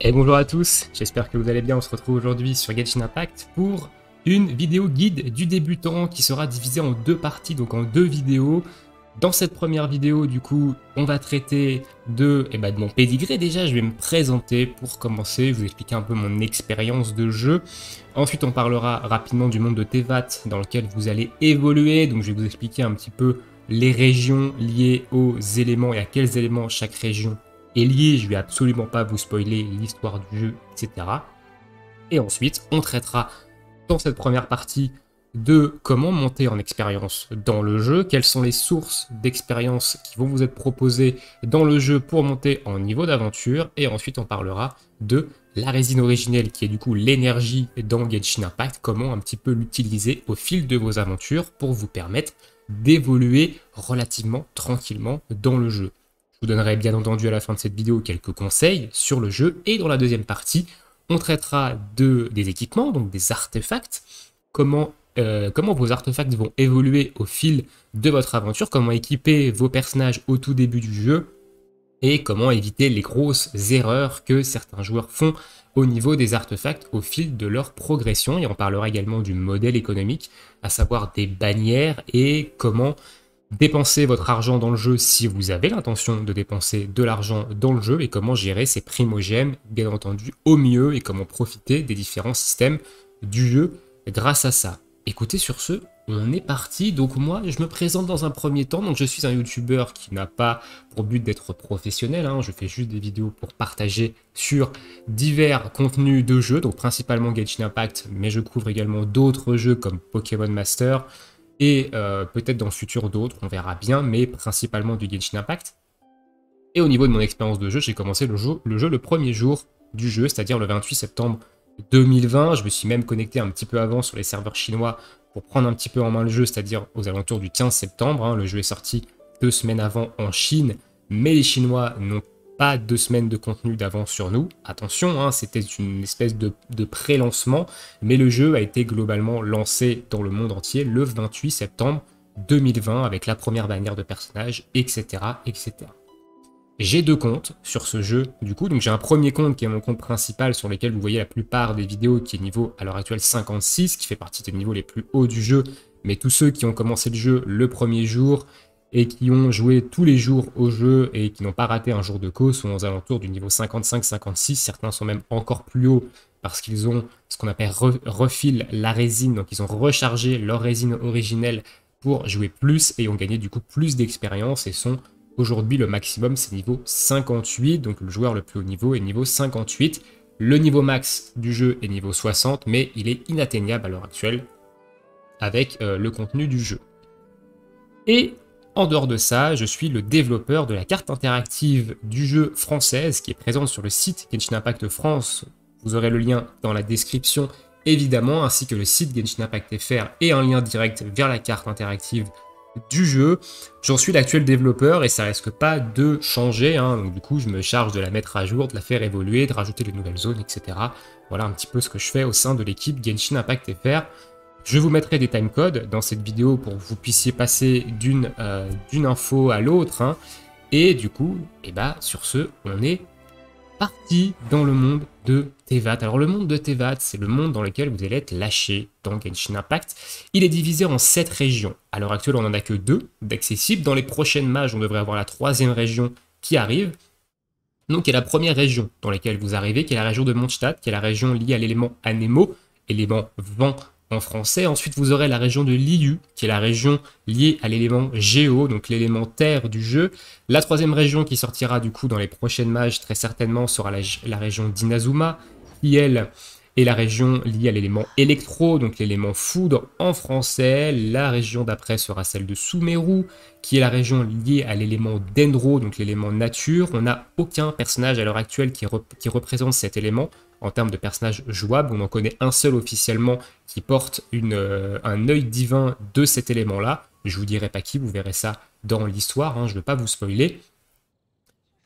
Et bonjour à tous, j'espère que vous allez bien. On se retrouve aujourd'hui sur Genshin Impact pour une vidéo guide du débutant qui sera divisée en deux parties, donc en deux vidéos. Dans cette première vidéo, du coup, on va traiter de mon pédigré déjà. Je vais me présenter pour commencer, vous expliquer un peu mon expérience de jeu. Ensuite, on parlera rapidement du monde de Tevat dans lequel vous allez évoluer. Donc, je vais vous expliquer un petit peu les régions liées aux éléments et à quels éléments chaque région est liée. Je vais absolument pas vous spoiler l'histoire du jeu, etc. Et ensuite, on traitera dans cette première partie de comment monter en expérience dans le jeu, quelles sont les sources d'expérience qui vont vous être proposées dans le jeu pour monter en niveau d'aventure, et ensuite on parlera de la résine originelle qui est du coup l'énergie dans Genshin Impact, comment un petit peu l'utiliser au fil de vos aventures pour vous permettre d'évoluer relativement tranquillement dans le jeu. Je vous donnerai bien entendu à la fin de cette vidéo quelques conseils sur le jeu, et dans la deuxième partie, on traitera des équipements, donc des artefacts, comment vos artefacts vont évoluer au fil de votre aventure, comment équiper vos personnages au tout début du jeu, et comment éviter les grosses erreurs que certains joueurs font au niveau des artefacts au fil de leur progression. Et on parlera également du modèle économique, à savoir des bannières et comment dépenser votre argent dans le jeu si vous avez l'intention de dépenser de l'argent dans le jeu, et comment gérer ces primogèmes, bien entendu, au mieux, et comment profiter des différents systèmes du jeu grâce à ça. Écoutez, sur ce, on est parti. Donc moi, je me présente dans un premier temps. Donc je suis un YouTuber qui n'a pas pour but d'être professionnel, hein. Je fais juste des vidéos pour partager sur divers contenus de jeux, donc principalement Genshin Impact, mais je couvre également d'autres jeux comme Pokémon Master, et peut-être dans le futur d'autres, on verra bien, mais principalement du Genshin Impact. Et au niveau de mon expérience de jeu, j'ai commencé le jeu le premier jour du jeu, c'est-à-dire le 28 septembre 2020. Je me suis même connecté un petit peu avant sur les serveurs chinois pour prendre un petit peu en main le jeu, c'est-à-dire aux alentours du 15 septembre. Hein. Le jeu est sorti 2 semaines avant en Chine, mais les Chinois n'ont pas 2 semaines de contenu d'avance sur nous. Attention, hein, c'était une espèce de pré-lancement, mais le jeu a été globalement lancé dans le monde entier le 28 septembre 2020 avec la première bannière de personnages, etc. etc. J'ai deux comptes sur ce jeu, du coup, donc j'ai un premier compte qui est mon compte principal sur lequel vous voyez la plupart des vidéos, qui est niveau à l'heure actuelle 56, qui fait partie des niveaux les plus hauts du jeu, mais tous ceux qui ont commencé le jeu le premier jour et qui ont joué tous les jours au jeu et qui n'ont pas raté un jour de co sont aux alentours du niveau 55-56, certains sont même encore plus hauts parce qu'ils ont ce qu'on appelle refill la résine, donc ils ont rechargé leur résine originelle pour jouer plus et ont gagné du coup plus d'expérience et sont aujourd'hui, le maximum, c'est niveau 58, donc le joueur le plus haut niveau est niveau 58. Le niveau max du jeu est niveau 60, mais il est inatteignable à l'heure actuelle avec le contenu du jeu. Et en dehors de ça, je suis le développeur de la carte interactive du jeu française qui est présente sur le site Genshin Impact France. Vous aurez le lien dans la description, évidemment, ainsi que le site Genshin Impact FR et un lien direct vers la carte interactive du jeu. J'en suis l'actuel développeur et ça risque pas de changer, hein. Donc du coup je me charge de la mettre à jour, de la faire évoluer, de rajouter de nouvelles zones, etc. Voilà un petit peu ce que je fais au sein de l'équipe Genshin Impact FR. Je vous mettrai des timecodes dans cette vidéo pour que vous puissiez passer d'une info à l'autre, hein. Et du coup, sur ce, on est parti dans le monde de Tevat. Alors le monde de Tevat, c'est le monde dans lequel vous allez être lâché dans Genshin Impact. Il est divisé en 7 régions. À l'heure actuelle, on n'en a que 2 d'accessibles. Dans les prochaines mages, on devrait avoir la 3e région qui arrive. Donc il y a la première région dans laquelle vous arrivez, qui est la région de Mondstadt, qui est la région liée à l'élément Anemo, élément vent en français. Ensuite, vous aurez la région de Liyue, qui est la région liée à l'élément Géo, donc l'élément terre du jeu. La 3e région qui sortira du coup dans les prochaines mages, très certainement, sera la région d'Inazuma, qui elle est la région liée à l'élément électro, donc l'élément foudre en français. La région d'après sera celle de Sumeru, qui est la région liée à l'élément Dendro, donc l'élément nature. On n'a aucun personnage à l'heure actuelle qui représente cet élément. En termes de personnages jouables, on en connaît un seul officiellement qui porte un œil divin de cet élément-là. Je vous dirai pas qui, vous verrez ça dans l'histoire, hein, je ne veux pas vous spoiler.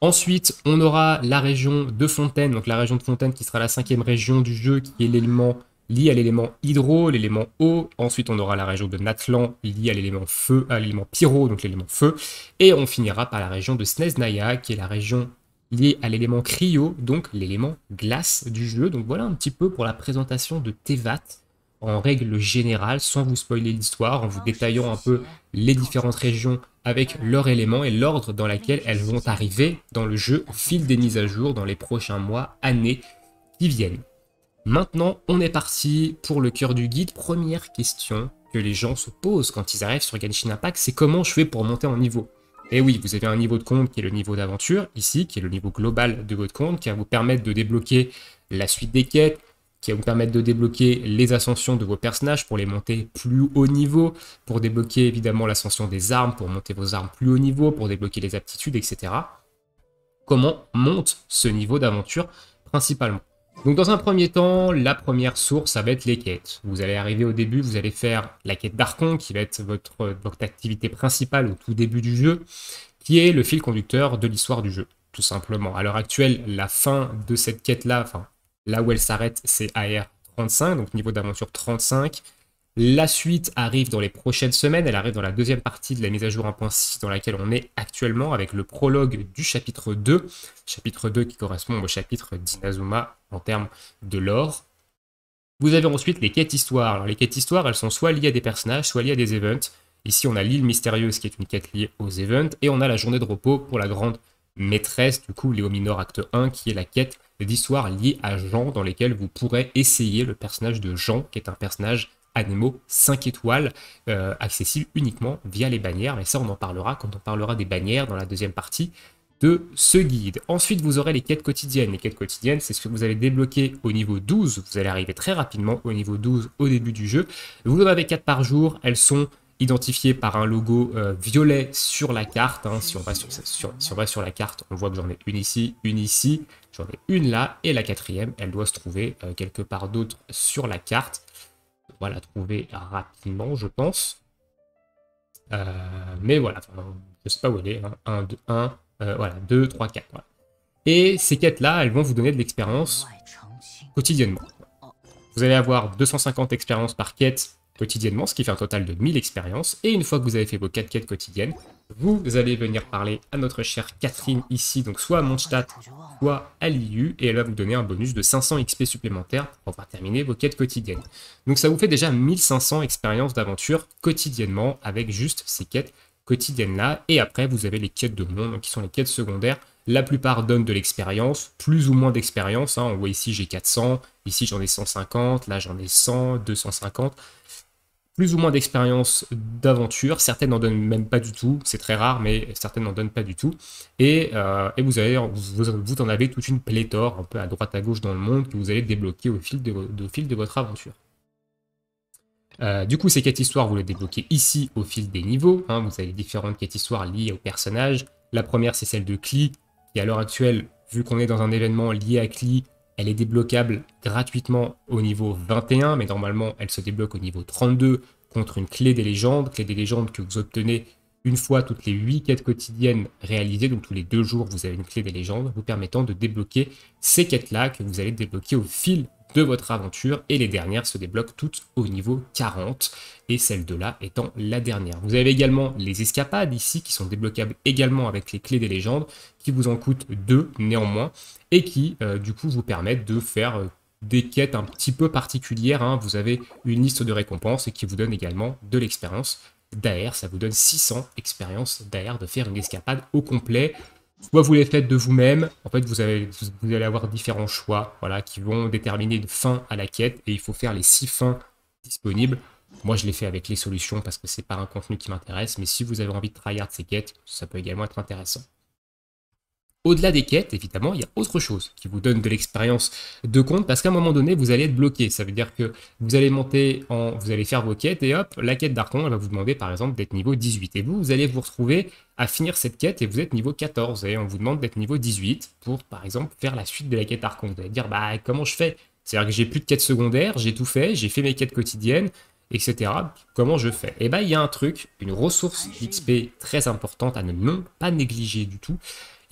Ensuite, on aura la région de Fontaine, donc la région de Fontaine qui sera la 5e région du jeu, qui est l'élément lié à l'élément hydro, l'élément eau. Ensuite, on aura la région de Natlan liée à l'élément feu, à l'élément pyro, donc l'élément feu. Et on finira par la région de Snezhnaya, qui est la région lié à l'élément cryo, donc l'élément glace du jeu. Donc voilà un petit peu pour la présentation de Tevat en règle générale, sans vous spoiler l'histoire, en vous détaillant un peu les différentes régions avec leurs éléments et l'ordre dans lequel elles vont arriver dans le jeu au fil des mises à jour dans les prochains mois, années qui viennent. Maintenant, on est parti pour le cœur du guide. Première question que les gens se posent quand ils arrivent sur Genshin Impact, c'est comment je fais pour monter en niveau? Et oui, vous avez un niveau de compte qui est le niveau d'aventure, ici, qui est le niveau global de votre compte, qui va vous permettre de débloquer la suite des quêtes, qui va vous permettre de débloquer les ascensions de vos personnages pour les monter plus haut niveau, pour débloquer évidemment l'ascension des armes, pour monter vos armes plus haut niveau, pour débloquer les aptitudes, etc. Comment monte ce niveau d'aventure principalement? Donc dans un premier temps, la première source, ça va être les quêtes. Vous allez arriver au début, vous allez faire la quête d'Archon, qui va être votre activité principale au tout début du jeu, qui est le fil conducteur de l'histoire du jeu, tout simplement. À l'heure actuelle, la fin de cette quête-là, enfin, là où elle s'arrête, c'est AR 35, donc niveau d'aventure 35. La suite arrive dans les prochaines semaines, elle arrive dans la deuxième partie de la mise à jour 1.6 dans laquelle on est actuellement avec le prologue du chapitre 2, chapitre 2 qui correspond au chapitre d'Inazuma en termes de lore. Vous avez ensuite les quêtes histoire. Alors les quêtes histoire, elles sont soit liées à des personnages, soit liées à des events. Ici on a l'île mystérieuse qui est une quête liée aux events, et on a la journée de repos pour la grande maîtresse, du coup Léo Minor acte 1, qui est la quête d'histoire liée à Jean, dans lesquelles vous pourrez essayer le personnage de Jean, qui est un personnage Anemo 5 étoiles, accessible uniquement via les bannières, mais ça on en parlera quand on parlera des bannières dans la deuxième partie de ce guide. Ensuite vous aurez les quêtes quotidiennes. Les quêtes quotidiennes, c'est ce que vous avez débloqué au niveau 12, vous allez arriver très rapidement au niveau 12 au début du jeu. Vous en avez 4 par jour, elles sont identifiées par un logo violet sur la carte, hein. Si on va sur la carte, on voit que j'en ai une ici, j'en ai une là, et la quatrième, elle doit se trouver quelque part d'autre sur la carte. On va la trouver rapidement, je pense. Mais voilà, enfin, je sais pas où elle est. 1, 2, 1, voilà, 2, 3, 4. Voilà. Et ces quêtes-là, elles vont vous donner de l'expérience quotidiennement. Vous allez avoir 250 expériences par quête quotidiennement, ce qui fait un total de 1000 expériences. Et une fois que vous avez fait vos 4 quêtes quotidiennes, vous allez venir parler à notre chère Catherine ici, donc soit à Mondstadt, soit à l'IU, et elle va vous donner un bonus de 500 XP supplémentaires pour pouvoir terminer vos quêtes quotidiennes. Donc ça vous fait déjà 1500 expériences d'aventure quotidiennement avec juste ces quêtes quotidiennes-là. Et après, vous avez les quêtes de monde, qui sont les quêtes secondaires. La plupart donnent de l'expérience, plus ou moins d'expérience. Hein. On voit ici, j'ai 400, ici j'en ai 150, là j'en ai 100, 250. Plus ou moins d'expérience d'aventure, certaines n'en donnent même pas du tout, c'est très rare, mais certaines n'en donnent pas du tout. Et vous en avez toute une pléthore, un peu à droite à gauche dans le monde, que vous allez débloquer au fil de votre aventure. Du coup, ces quêtes histoires, vous les débloquez ici au fil des niveaux. Hein. Vous avez différentes quêtes histoires liées aux personnages. La première, c'est celle de Klee, qui à l'heure actuelle, vu qu'on est dans un événement lié à Klee, elle est débloquable gratuitement au niveau 21, mais normalement, elle se débloque au niveau 32 contre une clé des légendes que vous obtenez une fois toutes les 8 quêtes quotidiennes réalisées, donc tous les 2 jours, vous avez une clé des légendes, vous permettant de débloquer ces quêtes-là que vous allez débloquer au fil de votre aventure, et les dernières se débloquent toutes au niveau 40, et celle de là étant la dernière. Vous avez également les escapades ici, qui sont débloquables également avec les clés des légendes, qui vous en coûtent 2 néanmoins, et qui du coup vous permettent de faire des quêtes un petit peu particulières. Hein. Vous avez une liste de récompenses, et qui vous donne également de l'expérience d'AR, ça vous donne 600 expériences d'AR de faire une escapade au complet. Soit vous les faites de vous-même, en fait vous allez avoir différents choix, voilà, qui vont déterminer une fin à la quête, et il faut faire les 6 fins disponibles. Moi je l'ai fait avec les solutions parce que c'est pas un contenu qui m'intéresse, mais si vous avez envie de tryhard ces quêtes, ça peut également être intéressant. Au-delà des quêtes, évidemment, il y a autre chose qui vous donne de l'expérience de compte, parce qu'à un moment donné, vous allez être bloqué. Ça veut dire que vous allez vous allez faire vos quêtes, et hop, la quête d'Archon, elle va vous demander par exemple d'être niveau 18. Et vous allez vous retrouver à finir cette quête, et vous êtes niveau 14. Et on vous demande d'être niveau 18 pour, par exemple, faire la suite de la quête d'Archon. Vous allez dire, bah, comment je fais? C'est-à-dire que j'ai plus de quêtes secondaires, j'ai tout fait, j'ai fait mes quêtes quotidiennes, etc. Comment je fais? Et bah, il y a un truc, une ressource XP très importante à ne pas négliger du tout.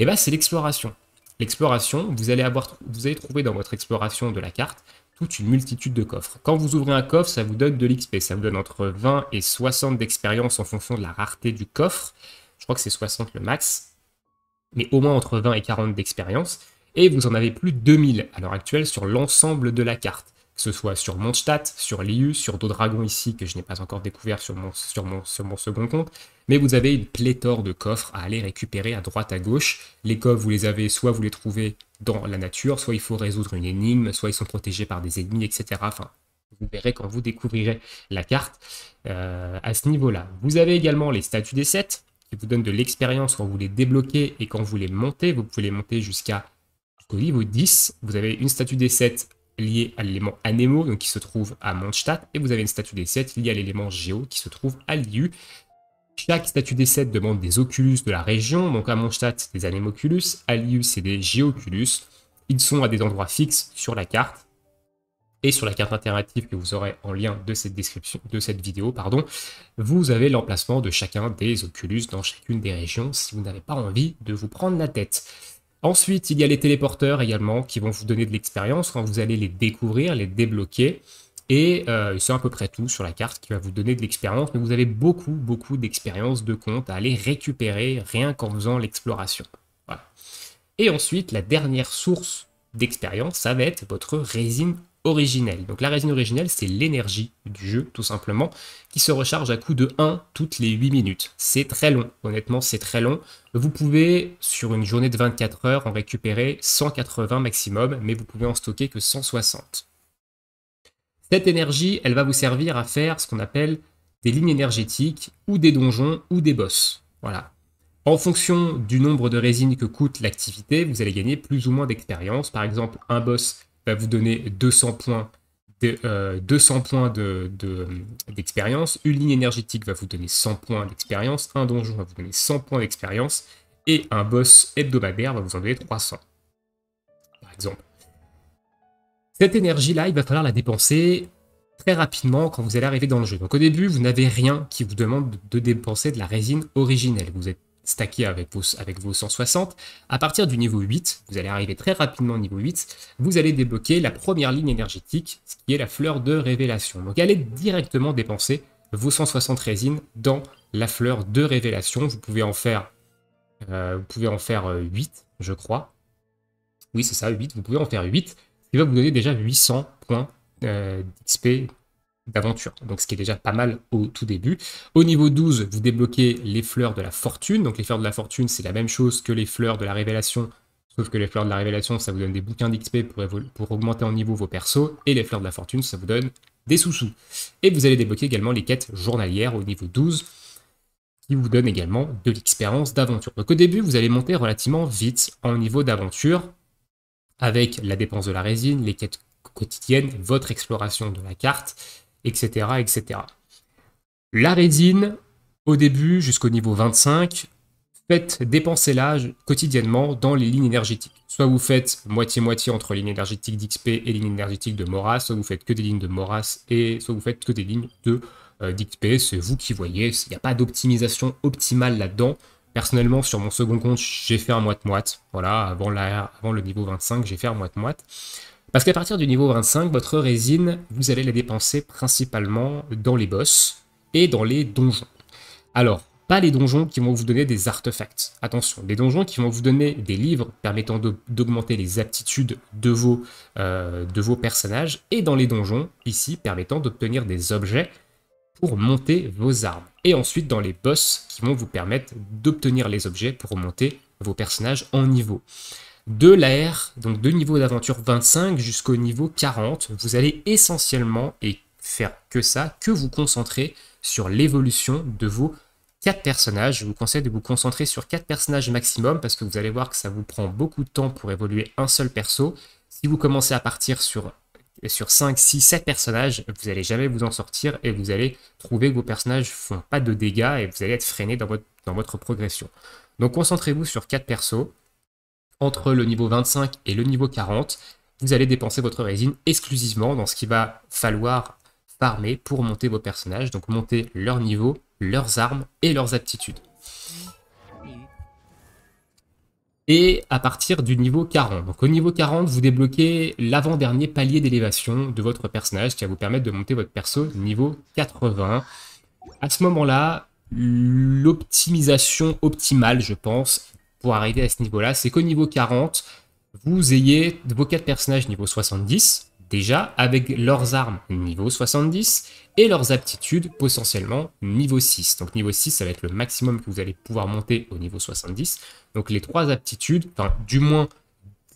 Et bah, c'est l'exploration. L'exploration, vous allez trouver dans votre exploration de la carte toute une multitude de coffres. Quand vous ouvrez un coffre, ça vous donne de l'XP. Ça vous donne entre 20 et 60 d'expérience en fonction de la rareté du coffre. Je crois que c'est 60 le max. mais au moins entre 20 et 40 d'expérience, et vous en avez plus de 2000 à l'heure actuelle sur l'ensemble de la carte, que ce soit sur Mondstadt, sur Liu, sur Dodragon ici, que je n'ai pas encore découvert sur mon second compte, mais vous avez une pléthore de coffres à aller récupérer à droite à gauche. Les coffres, vous les avez, soit vous les trouvez dans la nature, soit il faut résoudre une énigme, soit ils sont protégés par des ennemis, etc. Enfin, vous verrez quand vous découvrirez la carte à ce niveau-là. Vous avez également les statues des 7 qui vous donnent de l'expérience quand vous les débloquez et quand vous les montez. Vous pouvez les monter jusqu'au niveau 10. Vous avez une statue des 7 liée à l'élément Anemo, donc qui se trouve à Mondstadt, et vous avez une statue des 7 liée à l'élément Géo qui se trouve à Liu. Chaque statue des 7 demande des Oculus de la région, donc à Mondstadt, c'est des Anemoculus, à Liu, c'est des Geoculus. Ils sont à des endroits fixes sur la carte. Et sur la carte interactive que vous aurez en lien de cette description, de cette vidéo, pardon, vous avez l'emplacement de chacun des Oculus dans chacune des régions si vous n'avez pas envie de vous prendre la tête. Ensuite, il y a les téléporteurs également qui vont vous donner de l'expérience quand vous allez les découvrir, les débloquer. Et c'est à peu près tout sur la carte qui va vous donner de l'expérience, mais vous avez beaucoup d'expérience de compte à aller récupérer rien qu'en faisant l'exploration. Voilà. Et ensuite, la dernière source d'expérience, ça va être votre résine originelle. Donc la résine originelle, c'est l'énergie du jeu, tout simplement, qui se recharge à coup de 1 toutes les 8 minutes. C'est très long, honnêtement, c'est très long. Vous pouvez, sur une journée de 24 heures, en récupérer 180 maximum, mais vous pouvez en stocker que 160. Cette énergie, elle va vous servir à faire ce qu'on appelle des lignes énergétiques, ou des donjons, ou des boss. Voilà. En fonction du nombre de résines que coûte l'activité, vous allez gagner plus ou moins d'expérience. Par exemple, un boss va vous donner 200 points d'expérience. Une ligne énergétique va vous donner 100 points d'expérience. Un donjon va vous donner 100 points d'expérience. Et un boss hebdomadaire va vous en donner 300. Par exemple. Cette énergie-là, il va falloir la dépenser très rapidement quand vous allez arriver dans le jeu. Donc au début, vous n'avez rien qui vous demande de dépenser de la résine originelle. Vous êtes stacké avec vos 160. À partir du niveau 8, vous allez arriver très rapidement au niveau 8, vous allez débloquer la première ligne énergétique, ce qui est la fleur de révélation. Donc allez directement dépenser vos 160 résines dans la fleur de révélation. Vous pouvez en faire 8, je crois. Oui, c'est ça, 8. Vous pouvez en faire 8, ce qui va vous donner déjà 800 points d'XP d'aventure, donc ce qui est déjà pas mal au tout début. Au niveau 12, vous débloquez les fleurs de la fortune, donc les fleurs de la fortune, c'est la même chose que les fleurs de la révélation, sauf que les fleurs de la révélation, ça vous donne des bouquins d'XP pour augmenter en niveau vos persos, et les fleurs de la fortune, ça vous donne des sous-sous. Et vous allez débloquer également les quêtes journalières au niveau 12, qui vous donnent également de l'expérience d'aventure. Donc au début, vous allez monter relativement vite en niveau d'aventure, avec la dépense de la résine, les quêtes quotidiennes, votre exploration de la carte, etc., etc. La résine, au début, jusqu'au niveau 25, dépensez-la quotidiennement dans les lignes énergétiques. Soit vous faites moitié-moitié entre lignes énergétiques d'XP et lignes énergétiques de Moras, soit vous faites que des lignes de Moras, et soit vous faites que des lignes d'XP, c'est vous qui voyez, il n'y a pas d'optimisation optimale là-dedans. Personnellement, sur mon second compte, j'ai fait un moite-moite. Voilà, avant le niveau 25, j'ai fait un moite-moite. Parce qu'à partir du niveau 25, votre résine, vous allez la dépenser principalement dans les boss et dans les donjons. Alors, pas les donjons qui vont vous donner des artefacts. Attention, les donjons qui vont vous donner des livres permettant d'augmenter les aptitudes de vos personnages, et dans les donjons, ici, permettant d'obtenir des objets pour monter vos armes. Et ensuite dans les boss qui vont vous permettre d'obtenir les objets pour monter vos personnages en niveau. De l'AR, donc de niveau d'aventure 25 jusqu'au niveau 40, vous allez essentiellement, et faire que ça, que vous concentrer sur l'évolution de vos 4 personnages. Je vous conseille de vous concentrer sur 4 personnages maximum, parce que vous allez voir que ça vous prend beaucoup de temps pour évoluer un seul perso. Si vous commencez à partir sur 5, 6, 7 personnages, vous n'allez jamais vous en sortir, et vous allez trouver que vos personnages ne font pas de dégâts, et vous allez être freiné dans votre progression. Donc concentrez-vous sur 4 persos. Entre le niveau 25 et le niveau 40, vous allez dépenser votre résine exclusivement dans ce qu'il va falloir farmer pour monter vos personnages, donc monter leur niveau, leurs armes et leurs aptitudes. Et à partir du niveau 40, donc au niveau 40, vous débloquez l'avant-dernier palier d'élévation de votre personnage qui va vous permettre de monter votre perso niveau 80. À ce moment-là, l'optimisation optimale, je pense, pour arriver à ce niveau-là, c'est qu'au niveau 40, vous ayez vos 4 personnages niveau 70, déjà, avec leurs armes niveau 70 et leurs aptitudes potentiellement niveau 6. Donc niveau 6, ça va être le maximum que vous allez pouvoir monter au niveau 70. Donc les 3 aptitudes, enfin du moins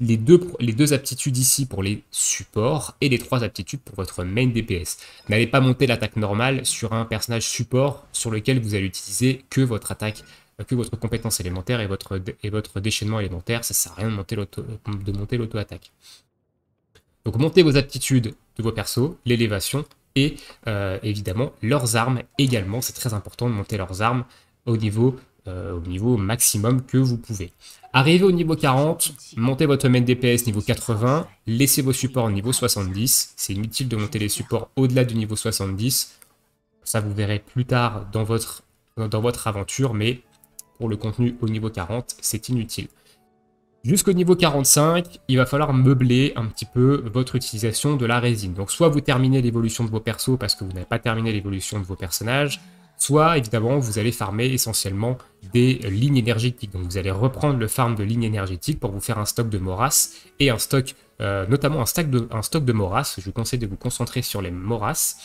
les deux aptitudes ici pour les supports et les 3 aptitudes pour votre main DPS. N'allez pas monter l'attaque normale sur un personnage support sur lequel vous allez utiliser que votre attaque, que votre compétence élémentaire et votre déchaînement élémentaire. Ça ne sert à rien de monter l'auto-attaque. Donc montez vos aptitudes de vos persos, l'élévation et évidemment leurs armes également. C'est très important de monter leurs armes au niveau maximum que vous pouvez. Arrivez au niveau 40, montez votre main DPS niveau 80, laissez vos supports au niveau 70. C'est inutile de monter les supports au-delà du niveau 70. Ça vous verrez plus tard dans votre aventure, mais pour le contenu au niveau 40, c'est inutile. Jusqu'au niveau 45, il va falloir meubler un petit peu votre utilisation de la résine. Donc soit vous terminez l'évolution de vos persos parce que vous n'avez pas terminé l'évolution de vos personnages, soit évidemment vous allez farmer essentiellement des lignes énergétiques. Donc vous allez reprendre le farm de lignes énergétiques pour vous faire un stock de Morass et un stock, notamment un stock de Morass. Je vous conseille de vous concentrer sur les Morass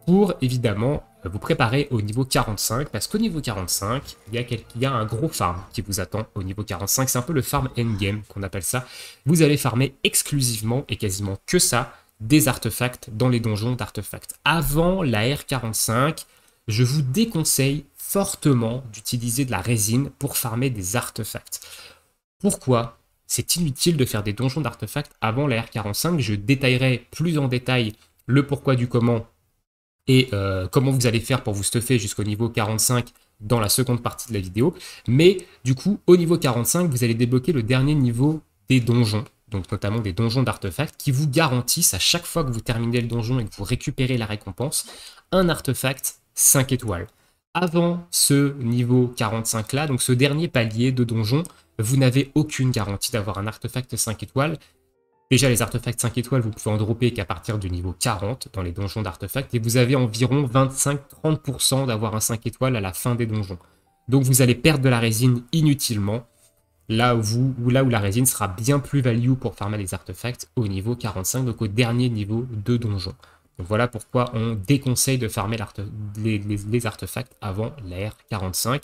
pour évidemment vous préparer au niveau 45, parce qu'au niveau 45, il y a un gros farm qui vous attend au niveau 45. C'est un peu le farm endgame qu'on appelle ça. Vous allez farmer exclusivement et quasiment que ça, des artefacts dans les donjons d'artefacts. Avant la R45, je vous déconseille fortement d'utiliser de la résine pour farmer des artefacts. Pourquoi? C'est inutile de faire des donjons d'artefacts avant la R45. Je détaillerai plus en détail le pourquoi du comment et comment vous allez faire pour vous stuffer jusqu'au niveau 45 dans la seconde partie de la vidéo. Mais du coup, au niveau 45, vous allez débloquer le dernier niveau des donjons, donc notamment des donjons d'artefacts, qui vous garantissent à chaque fois que vous terminez le donjon et que vous récupérez la récompense, un artefact 5 étoiles. Avant ce niveau 45 là, donc ce dernier palier de donjon, vous n'avez aucune garantie d'avoir un artefact 5 étoiles. Déjà, les artefacts 5 étoiles, vous pouvez en dropper qu'à partir du niveau 40 dans les donjons d'artefacts, et vous avez environ 25-30% d'avoir un 5 étoiles à la fin des donjons. Donc vous allez perdre de la résine inutilement, là où la résine sera bien plus value pour farmer les artefacts au niveau 45, donc au dernier niveau de donjon. Donc voilà pourquoi on déconseille de farmer les artefacts avant la R45.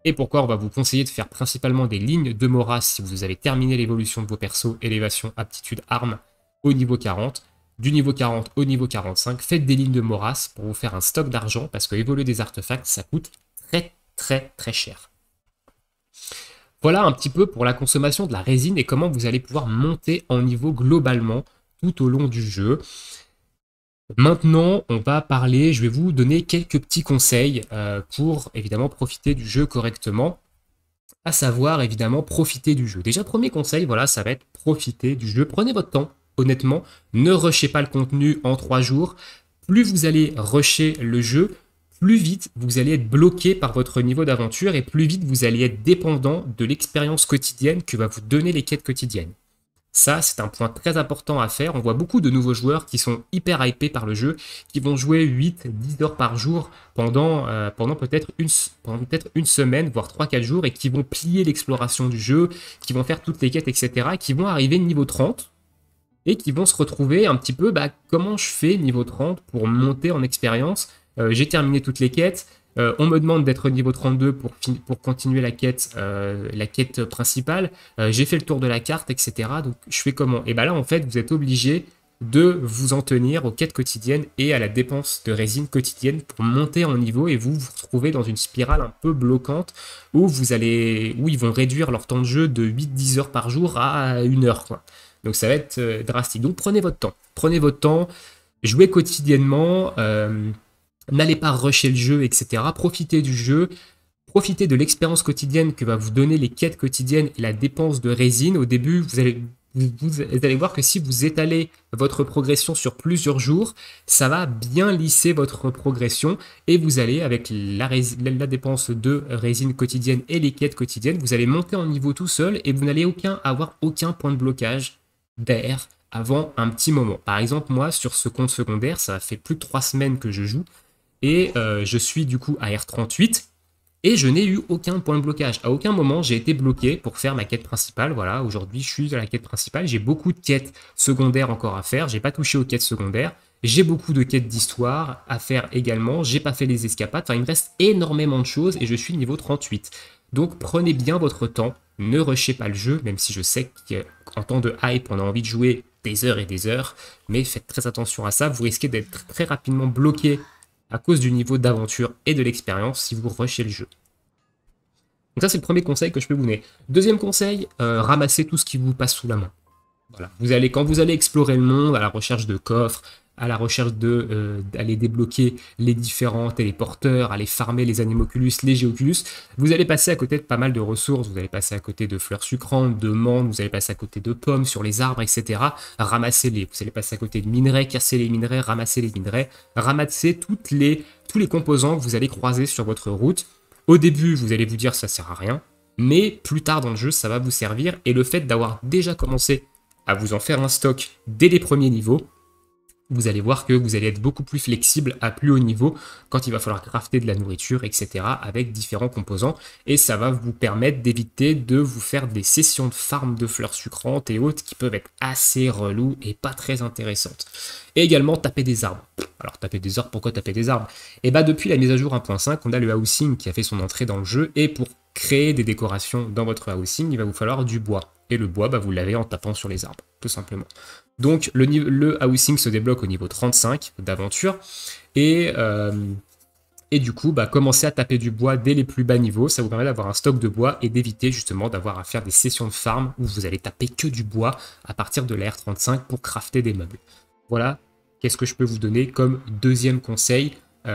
Et pourquoi on va vous conseiller de faire principalement des lignes de Morass si vous avez terminé l'évolution de vos persos, élévation, aptitude, armes au niveau 40. Du niveau 40 au niveau 45, faites des lignes de Morass pour vous faire un stock d'argent parce que évoluer des artefacts, ça coûte très cher. Voilà un petit peu pour la consommation de la résine et comment vous allez pouvoir monter en niveau globalement tout au long du jeu. Maintenant, on va parler, je vais vous donner quelques petits conseils pour évidemment profiter du jeu correctement, à savoir évidemment profiter du jeu. Déjà, premier conseil, voilà, ça va être profiter du jeu. Prenez votre temps, honnêtement, ne rushez pas le contenu en 3 jours. Plus vous allez rusher le jeu, plus vite vous allez être bloqué par votre niveau d'aventure et plus vite vous allez être dépendant de l'expérience quotidienne que va vous donner les quêtes quotidiennes. Ça, c'est un point très important à faire. On voit beaucoup de nouveaux joueurs qui sont hyper hypés par le jeu, qui vont jouer 8-10 heures par jour pendant peut-être une semaine, voire 3-4 jours, et qui vont plier l'exploration du jeu, qui vont faire toutes les quêtes, etc., qui vont arriver niveau 30, et qui vont se retrouver un petit peu, comment je fais niveau 30 pour monter en expérience? J'ai terminé toutes les quêtes. On me demande d'être niveau 32 pour continuer la quête principale. J'ai fait le tour de la carte, etc. Donc, je fais comment? Et là, en fait, vous êtes obligé de vous en tenir aux quêtes quotidiennes et à la dépense de résine quotidienne pour monter en niveau et vous retrouvez dans une spirale un peu bloquante où ils vont réduire leur temps de jeu de 8-10 heures par jour à 1 heure, quoi. Donc, ça va être drastique. Donc, prenez votre temps. Prenez votre temps. Jouez quotidiennement. N'allez pas rusher le jeu, etc. Profitez du jeu, profitez de l'expérience quotidienne que va vous donner les quêtes quotidiennes et la dépense de résine. Au début, vous allez voir que si vous étalez votre progression sur plusieurs jours, ça va bien lisser votre progression et vous allez, avec la dépense de résine quotidienne et les quêtes quotidiennes, vous allez monter en niveau tout seul et vous n'allez avoir aucun point de blocage d'air avant un petit moment. Par exemple, moi, sur ce compte secondaire, ça fait plus de 3 semaines que je joue. Et je suis du coup à R38 Et je n'ai eu aucun point de blocage. À aucun moment, j'ai été bloqué pour faire ma quête principale. Voilà, aujourd'hui, je suis à la quête principale. J'ai beaucoup de quêtes secondaires encore à faire. J'ai pas touché aux quêtes secondaires. J'ai beaucoup de quêtes d'histoire à faire également. J'ai pas fait les escapades. Enfin, il me reste énormément de choses et je suis niveau 38. Donc, prenez bien votre temps. Ne rushez pas le jeu, même si je sais qu'en temps de hype, on a envie de jouer des heures et des heures. Mais faites très attention à ça. Vous risquez d'être très rapidement bloqué à cause du niveau d'aventure et de l'expérience si vous rushez le jeu. Donc ça, c'est le premier conseil que je peux vous donner. Deuxième conseil, ramassez tout ce qui vous passe sous la main. Voilà. Quand vous allez explorer le monde à la recherche de coffres, à la recherche d'aller débloquer les différents téléporteurs, aller farmer les Animoculus, les Géoculus, vous allez passer à côté de pas mal de ressources, vous allez passer à côté de fleurs sucrantes, de menthes, vous allez passer à côté de pommes sur les arbres, etc. Ramassez-les, vous allez passer à côté de minerais, casser les minerais, ramasser les minerais, ramasser tous les composants que vous allez croiser sur votre route. Au début, vous allez vous dire ça sert à rien, mais plus tard dans le jeu, ça va vous servir, et le fait d'avoir déjà commencé à vous en faire un stock dès les premiers niveaux, vous allez voir que vous allez être beaucoup plus flexible à plus haut niveau quand il va falloir crafter de la nourriture, etc. avec différents composants. Et ça va vous permettre d'éviter de vous faire des sessions de farm de fleurs sucrantes et autres qui peuvent être assez reloues et pas très intéressantes. Et également taper des arbres. Alors taper des arbres, pourquoi taper des arbres? Et bah depuis la mise à jour 1.5, on a le housing qui a fait son entrée dans le jeu. Et pour créer des décorations dans votre housing, il va vous falloir du bois. Et le bois, bah, vous l'avez en tapant sur les arbres, tout simplement. Donc le housing se débloque au niveau 35 d'aventure. Et du coup, bah, commencez à taper du bois dès les plus bas niveaux. Ça vous permet d'avoir un stock de bois et d'éviter justement d'avoir à faire des sessions de farm où vous allez taper que du bois à partir de la R35 pour crafter des meubles. Voilà, qu'est-ce que je peux vous donner comme deuxième conseil?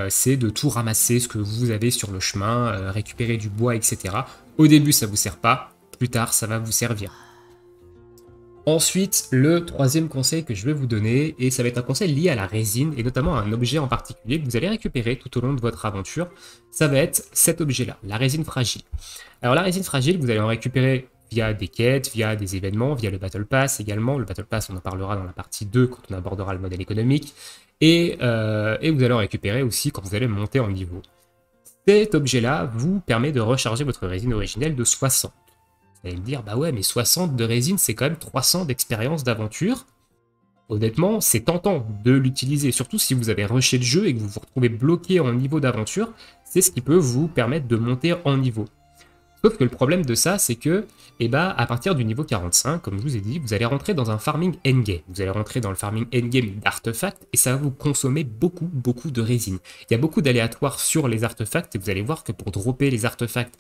C'est de tout ramasser ce que vous avez sur le chemin, récupérer du bois, etc. Au début, ça ne vous sert pas. Plus tard, ça va vous servir. Ensuite, le troisième conseil que je vais vous donner, et ça va être un conseil lié à la résine, et notamment à un objet en particulier que vous allez récupérer tout au long de votre aventure, ça va être cet objet-là, la résine fragile. Alors la résine fragile, vous allez en récupérer via des quêtes, via des événements, via le Battle Pass également. Le Battle Pass, on en parlera dans la partie 2 quand on abordera le modèle économique, et vous allez en récupérer aussi quand vous allez monter en niveau. Cet objet-là vous permet de recharger votre résine originelle de 60. Vous allez me dire, bah ouais, mais 60 de résine, c'est quand même 300 d'expérience d'aventure. Honnêtement, c'est tentant de l'utiliser, surtout si vous avez rushé le jeu et que vous vous retrouvez bloqué en niveau d'aventure, c'est ce qui peut vous permettre de monter en niveau. Sauf que le problème de ça, c'est que, à partir du niveau 45, comme je vous ai dit, vous allez rentrer dans un farming endgame. Vous allez rentrer dans le farming endgame d'artefacts et ça va vous consommer beaucoup de résine. Il y a beaucoup d'aléatoires sur les artefacts et vous allez voir que pour dropper les artefacts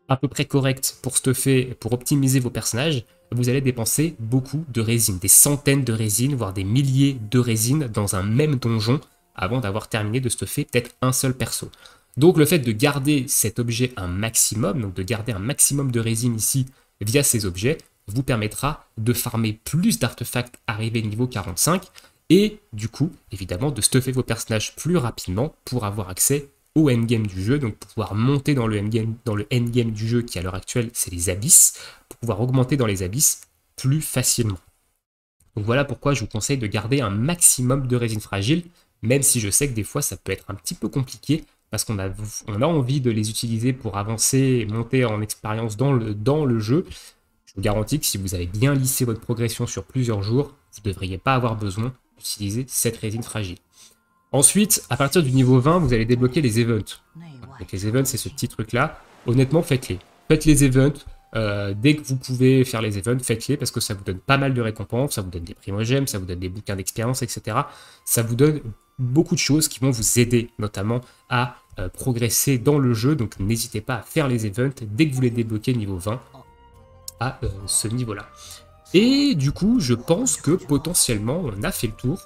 à peu près correct pour stuffer, pour optimiser vos personnages, vous allez dépenser beaucoup de résine, des centaines de résines, voire des milliers de résines dans un même donjon avant d'avoir terminé de stuffer peut-être un seul perso. Donc le fait de garder cet objet un maximum, donc de garder un maximum de résine ici via ces objets, vous permettra de farmer plus d'artefacts arrivés niveau 45 et du coup, évidemment, de stuffer vos personnages plus rapidement pour avoir accès au endgame du jeu, donc pour pouvoir monter dans le endgame du jeu qui à l'heure actuelle c'est les abysses, pour pouvoir augmenter dans les abysses plus facilement. Donc voilà pourquoi je vous conseille de garder un maximum de résine fragile, même si je sais que des fois ça peut être un petit peu compliqué, parce qu'on a envie de les utiliser pour avancer et monter en expérience dans le jeu. Je vous garantis que si vous avez bien lissé votre progression sur plusieurs jours, vous ne devriez pas avoir besoin d'utiliser cette résine fragile. Ensuite, à partir du niveau 20, vous allez débloquer les events. Donc les events, c'est ce petit truc-là. Honnêtement, faites-les. Faites les events. Dès que vous pouvez faire les events, faites-les parce que ça vous donne pas mal de récompenses, ça vous donne des primogèmes, ça vous donne des bouquins d'expérience, etc. Ça vous donne beaucoup de choses qui vont vous aider, notamment à progresser dans le jeu. Donc n'hésitez pas à faire les events dès que vous les débloquez niveau 20 à ce niveau-là. Et du coup, je pense que potentiellement, on a fait le tour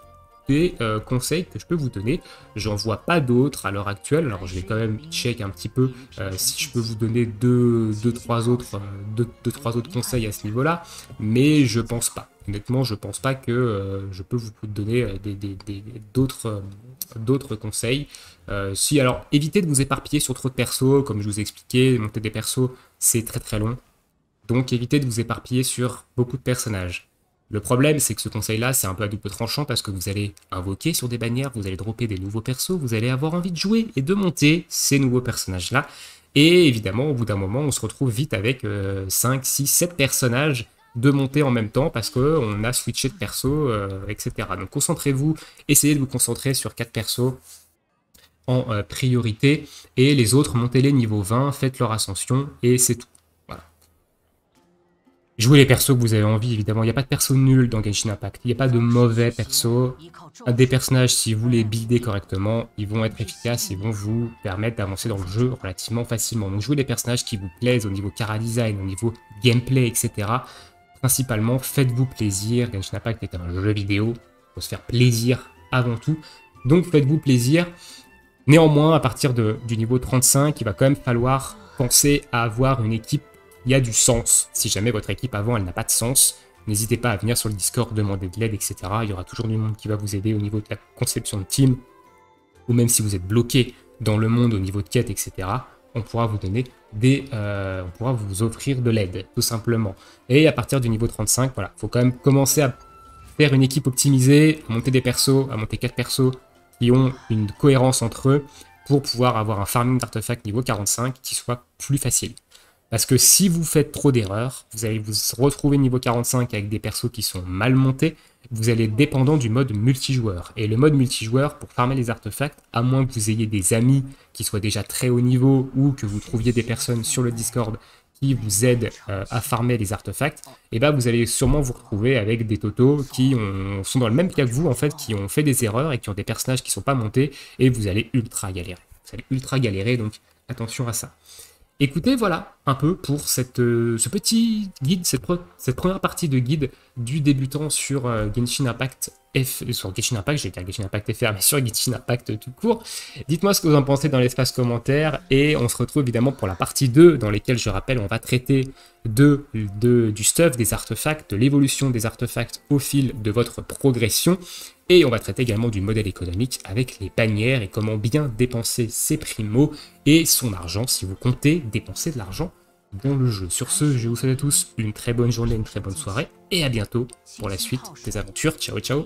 des conseils que je peux vous donner. J'en vois pas d'autres à l'heure actuelle, alors je vais quand même check un petit peu si je peux vous donner deux, trois autres conseils à ce niveau-là, mais je pense pas. Honnêtement, je pense pas que je peux vous donner d'autres conseils. Si, alors, évitez de vous éparpiller sur trop de persos, comme je vous ai expliqué, monter des persos, c'est très long, donc évitez de vous éparpiller sur beaucoup de personnages. Le problème, c'est que ce conseil-là, c'est un peu à double tranchant parce que vous allez invoquer sur des bannières, vous allez dropper des nouveaux persos, vous allez avoir envie de jouer et de monter ces nouveaux personnages-là. Et évidemment, au bout d'un moment, on se retrouve vite avec 5, 6, 7 personnages de monter en même temps parce qu'on a switché de perso, etc. Donc concentrez-vous, essayez de vous concentrer sur 4 persos en priorité, et les autres, montez-les niveau 20, faites leur ascension, et c'est tout. Voilà. Jouez les persos que vous avez envie, évidemment. Il n'y a pas de perso nul dans Genshin Impact. Il n'y a pas de mauvais persos. Des personnages, si vous les buildez correctement, ils vont être efficaces et vont vous permettre d'avancer dans le jeu relativement facilement. Donc jouez les personnages qui vous plaisent au niveau chara-design, au niveau gameplay, etc. Principalement, faites-vous plaisir. Genshin Impact est un jeu vidéo. Il faut se faire plaisir avant tout. Donc faites-vous plaisir. Néanmoins, à partir du niveau 35, il va quand même falloir penser à avoir une équipe qui a du sens. Si jamais votre équipe avant, elle n'a pas de sens, n'hésitez pas à venir sur le Discord, demander de l'aide, etc. Il y aura toujours du monde qui va vous aider au niveau de la conception de team, ou même si vous êtes bloqué dans le monde au niveau de quête, etc. On pourra vous donner on pourra vous offrir de l'aide, tout simplement. Et à partir du niveau 35, voilà, il faut quand même commencer à faire une équipe optimisée, à monter des persos, à monter 4 persos, qui ont une cohérence entre eux pour pouvoir avoir un farming d'artefacts niveau 45 qui soit plus facile. Parce que si vous faites trop d'erreurs, vous allez vous retrouver niveau 45 avec des persos qui sont mal montés, vous allez être dépendant du mode multijoueur. Et le mode multijoueur, pour farmer les artefacts, à moins que vous ayez des amis qui soient déjà très haut niveau ou que vous trouviez des personnes sur le Discord qui vous aident à farmer les artefacts, et ben vous allez sûrement vous retrouver avec des totos qui sont dans le même cas que vous, en fait, qui ont fait des erreurs et qui ont des personnages qui ne sont pas montés, et vous allez ultra galérer. Vous allez ultra galérer, donc attention à ça. Écoutez, voilà un peu pour ce petit guide, cette première partie de guide du débutant sur Genshin Impact sur Genshin Impact, j'ai dit Genshin Impact FR, mais sur Genshin Impact tout court. Dites-moi ce que vous en pensez dans l'espace commentaire, et on se retrouve évidemment pour la partie 2, dans laquelle, je rappelle, on va traiter du stuff, des artefacts, de l'évolution des artefacts au fil de votre progression, et on va traiter également du modèle économique avec les bannières et comment bien dépenser ses primos et son argent si vous comptez dépenser de l'argent dans le jeu. Sur ce, je vous souhaite à tous une très bonne journée, une très bonne soirée, et à bientôt pour la suite des aventures. Ciao, ciao!